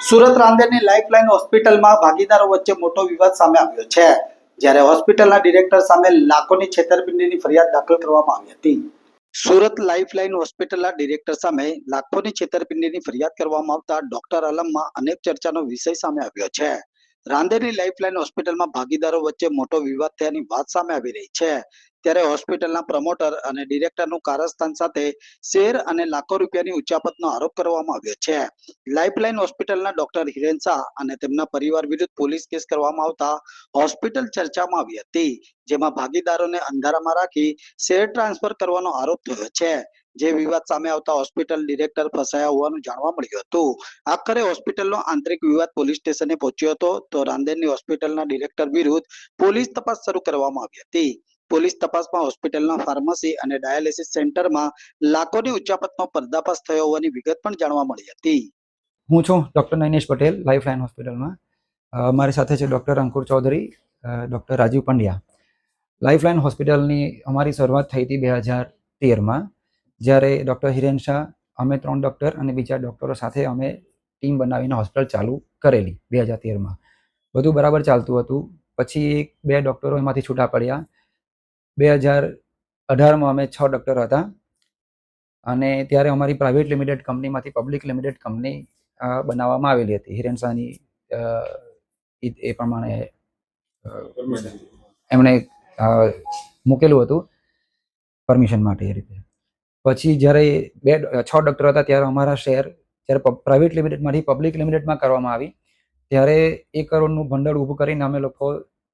Surat રાંદેરની lifeline હોસ્પિટલમાં ભાગીદારો વચ્ચે મોટો વિવાદ સામે આવ્યો છે, જ્યારે હોસ્પિટલના ડિરેક્ટર સામે લાખોની છેતરપિંડીની ફરિયાદ દાખલ કરવામાં આવી હતી. સુરત લાઇફલાઇન હોસ્પિટલના ડિરેક્ટર સામે લાખોની છેતરપિંડીની ફરિયાદ કરવામાં આવતા ડોક્ટર આલમમાં અનેક ચર્ચાનો વિષય સામે આવ્યો છે. રાંદેરની લાઇફલાઇન હોસ્પિટલમાં ભાગીદારો વચ્ચે મોટો વિવાદ થયાની વાત સામે આવી રહી છે, ત્યારે હોસ્પિટલના પ્રમોટર અને ડિરેક્ટરનું કારસ્તાન સાથે શેર અને લાખો રૂપિયાની ઉચાપતનો આરોપ કરવામાં આવ્યો છે. લાઇફલાઇન હોસ્પિટલના ડોક્ટર હિરેન શાહ અને તેમના પરિવાર વિરુદ્ધ પોલીસ કેસ કરવામાં આવતા હોસ્પિટલ ચર્ચામાં આવી હતી, જેમાં ભાગીદારોને અંધારામાં રાખી શેર ટ્રાન્સફર કરવાનો આરોપ થયો છે. જે વિવાદ સામે આવતા હોસ્પિટલ ડિરેક્ટર ફસાયા હોવાનું જાણવા મળ્યું હતું. આખરે હોસ્પિટલનો આંતરિક વિવાદ પોલીસ સ્ટેશને પહોંચ્યો હતો, તો રાંદેરની હોસ્પિટલના ડિરેક્ટર વિરુદ્ધ પોલીસ તપાસ શરૂ કરવામાં આવી હતી. પોલીસ તપાસમાં હોસ્પિટલના ફાર્મસી અને ડાયાલિસિસ સેન્ટરમાં લાખોની ઉચાપતનો પર્દાફાશ થયો હોવાની વિગત પણ જાણવા મળી હતી. હું છું ડૉક્ટર નૈનેશ પટેલ, લાઇફલાઇન હોસ્પિટલમાં. મારી સાથે છે ડૉક્ટર અંકુર ચૌધરી, ડૉક્ટર રાજીવ પંડ્યા. લાઇફલાઇન હોસ્પિટલની અમારી શરૂઆત થઈ હતી 2013માં, જ્યારે ડૉક્ટર હિરેન શાહ, અમે 3 ડૉક્ટર અને બીજા ડૉક્ટરો સાથે અમે ટીમ બનાવીને હોસ્પિટલ ચાલુ કરેલી 2013માં. બધું બરાબર ચાલતું હતું. પછી 2 ડૉક્ટરો એમાંથી છૂટા પડ્યા. 2018માં અમે 6 ડૉક્ટર હતા અને ત્યારે અમારી પ્રાઇવેટ લિમિટેડ કંપનીમાંથી પબ્લિક લિમિટેડ કંપની બનાવવામાં આવેલી હતી. હિરેન શાહની એ પ્રમાણે એમણે મૂકેલું હતું પરમિશન માટે એ રીતે. પછી જ્યારે 6 ડૉક્ટર હતા ત્યારે અમારા શેર જ્યારે પ્રાઇવેટ લિમિટેડમાંથી પબ્લિક લિમિટેડમાં કરવામાં આવી, ત્યારે 1 કરોડનું ભંડોળ ઊભું કરીને અમે લોકો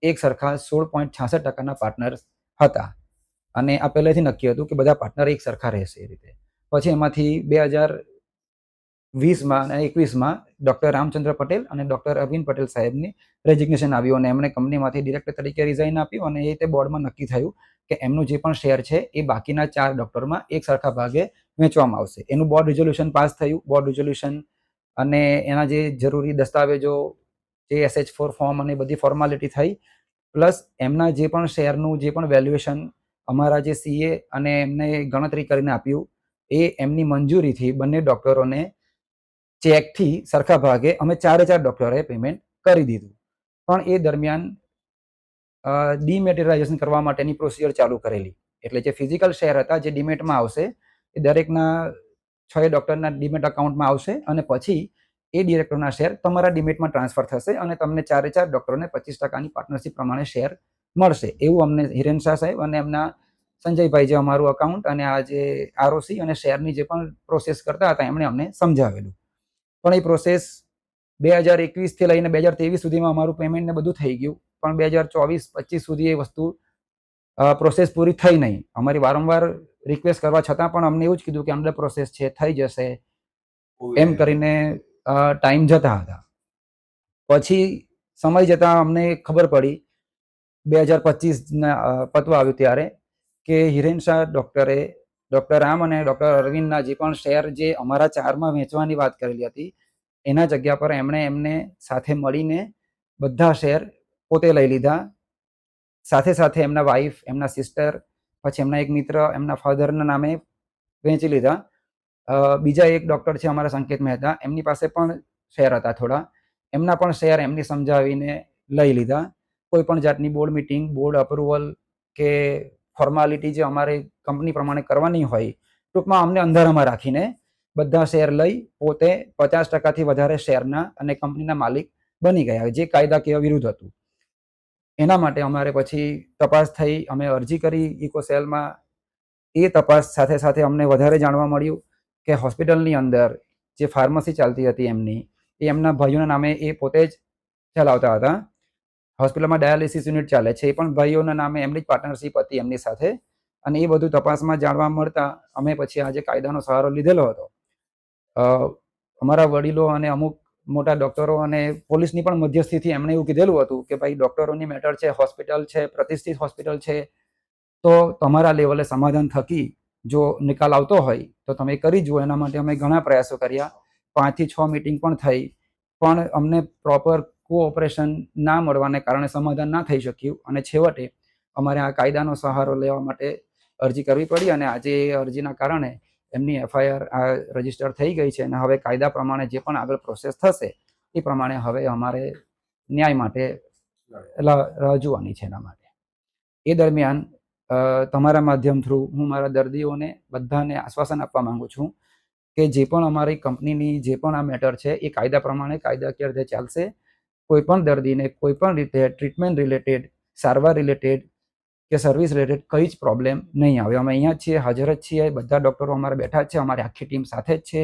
એક સરખા 16.66% પાર્ટનર હતા. અને આ પહેલેથી નક્કી હતું કે બધા પાર્ટનર એક સરખા રહેશે એ રીતે. પછી એમાંથી 2020માં અને 21માં ડૉક્ટર રામચંદ્ર પટેલ અને ડૉક્ટર અરવિંદ પટેલ સાહેબની રેઝિગ્નેશન આવ્યું અને એમણે કંપનીમાંથી ડિરેક્ટર તરીકે રિઝાઇન આપ્યું અને એ રીતે બોર્ડમાં નક્કી થયું કે એમનું જે પણ શેર છે એ બાકીના 4 ડૉક્ટરમાં એક સરખા ભાગે વેચવામાં આવશે. એનું બોર્ડ રિઝોલ્યુશન પાસ થયું. બોર્ડ રિઝોલ્યુશન અને એના જે જરૂરી દસ્તાવેજો, જે SH4 ફોર્મ અને બધી ફોર્માલિટી થઈ, પ્લસ એમના જે પણ શેરનું જે પણ વેલ્યુએશન અમારા જે CA અને એમને ગણતરી કરીને આપ્યું, એ એમની મંજૂરીથી બંને ડૉક્ટરોને ચેકથી સરખા ભાગે અમે 4 ડૉક્ટરોએ પેમેન્ટ કરી દીધું. પણ એ દરમિયાન ડિમેટેરિયલાઇઝેશન કરવા માટેની પ્રોસિજર ચાલુ કરેલી. એટલે જે ફિઝિકલ શેર હતા જે ડિમેટમાં આવશે એ દરેકના 6 ડૉક્ટરના ડિમેટ અકાઉન્ટમાં આવશે અને પછી એ ડિરેક્ટરના શેર તમારા ડિમેટમાં ટ્રાન્સફર થશે અને તમને 4 ડૉક્ટરોને 25%ની પાર્ટનરશિપ પ્રમાણે શેર મળશે. એવું અમને હિરેન શાહ સાહેબ અને એમના સંજયભાઈ, જે અમારું અકાઉન્ટ અને આ જે ROC અને શેરની જે પણ પ્રોસેસ કરતા હતા, એમણે અમને સમજાવેલું. પણ એ પ્રોસેસ 2021થી લઈને 2023 સુધીમાં અમારું પેમેન્ટ ને બધું થઈ ગયું, પણ 2024-25 સુધી એ વસ્તુ પ્રોસેસ પૂરી થઈ નહીં. અમારી વારંવાર રિક્વેસ્ટ કરવા છતાં પણ અમને એવું જ કીધું કે અંડર પ્રોસેસ છે, થઈ જશે એમ કરીને ટાઈમ જતા હતા. પછી સમય જતાં અમને ખબર પડી 2025 પતવા આવ્યું ત્યારે કે હિરેન શાહ ડૉક્ટરે ડૉક્ટર રામ અને ડૉક્ટર અરવિંદના જે પણ શેર જે અમારા 4માં વેચવાની વાત કરેલી હતી, એના જગ્યા પર એમણે એમને સાથે મળીને બધા શેર પોતે લઈ લીધા. સાથે સાથે એમના વાઈફ, એમના સિસ્ટર, પછી એમના એક મિત્ર, એમના ફાધરના નામે વેચી લીધા. બીજા એક ડૉક્ટર છે અમારા સંકેત મહેતા, એમની પાસે પણ શેર હતા થોડા, એમના પણ શેર એમની સમજાવીને લઈ લીધા. કોઈ પણ જાતની બોર્ડ મિટિંગ, બોર્ડ અપ્રુવલ કે ફોર્માલિટી જે અમારે કંપની પ્રમાણે કરવાની હોય, ટૂંકમાં અમને અંધારામાં રાખીને બધા શેર લઈ પોતે 50%થી વધારે શેરના અને કંપનીના માલિક બની ગયા, જે કાયદાકીય વિરુદ્ધ હતું. એના માટે અમારે પછી તપાસ થઈ, અમે અરજી કરી ઇકોસેલમાં. એ તપાસ સાથે સાથે અમને વધારે જાણવા મળ્યું કે હોસ્પિટલની અંદર જે ફાર્મસી ચાલતી હતી એમની, એ એમના ભાઈઓના નામે એ પોતે જ ચલાવતા હતા. હોસ્પિટલમાં ડાયાલિસિસ યુનિટ ચાલે છે, એ પણ ભાઈઓના નામે એમની જ પાર્ટનરશિપ હતી એમની સાથે. અને એ બધું તપાસમાં જાણવા મળતા અમે પછી આજે કાયદાનો સહારો લીધેલો હતો. અમારા વડીલો અને અમુક મોટા ડૉક્ટરો અને પોલીસની પણ મધ્યસ્થીથી એમણે એવું કીધેલું હતું કે ભાઈ, ડૉક્ટરોની મેટર છે, હોસ્પિટલ છે, પ્રતિષ્ઠિત હોસ્પિટલ છે, તો તમારા લેવલે સમાધાન થકી જો નિકાલ આવતો હોય તો તમે કરી જુઓ. એના માટે અમે ઘણા પ્રયાસો કર્યા. 5 થી 6 મિટિંગ પણ થઈ, પણ અમને પ્રોપર કોઓપરેશન ના મળવાને કારણે સમાધાન ના થઈ શક્યું અને છેવટે અમારે આ કાયદાનો સહારો લેવા માટે અરજી કરવી પડી. અને આજે એ અરજીના કારણે એમની FIR રજીસ્ટર થઈ ગઈ છે અને હવે કાયદા પ્રમાણે જે પણ આગળ પ્રોસેસ થશે એ પ્રમાણે હવે અમારે ન્યાય માટે રજૂઆની છે એના માટે. એ દરમિયાન તમારા માધ્યમ થ્રુ હું મારા દર્દીઓને બધાને આશ્વાસન આપવા માંગુ છું કે જે પણ અમારી કંપનીની જે પણ આ મેટર છે એ કાયદા પ્રમાણે કાયદાકીય રીતે ચાલશે. કોઈ પણ દર્દીને કોઈ પણ રીતે ટ્રીટમેન્ટ રિલેટેડ, સારવાર રિલેટેડ કે સર્વિસ રિલેટેડ કંઈ જ પ્રોબ્લેમ નહીં આવે. અમે અહીંયા જ છીએ, હાજર જ છીએ, બધા ડૉક્ટરો અમારે બેઠા જ છે, અમારી આખી ટીમ સાથે જ છે.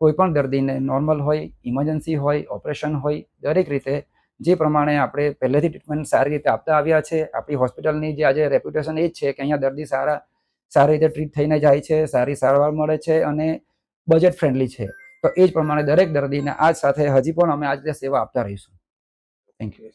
કોઈ પણ દર્દીને નોર્મલ હોય, ઇમરજન્સી હોય, ઓપરેશન હોય, દરેક રીતે જે પ્રમાણે આપણે પહેલેથી ટ્રીટમેન્ટ સારી રીતે આપતા આવ્યા છે, આપણી હોસ્પિટલની જે આજે રેપ્યુટેશન એ જ છે કે અહીંયા દર્દી સારી રીતે ટ્રીટ થઈને જાય છે, સારી સારવાર મળે છે અને બજેટ ફ્રેન્ડલી છે. તો એ જ પ્રમાણે દરેક દર્દીને આજ સાથે હજી પણ અમે આ રીતે સેવા આપતા રહીશું. Thank you.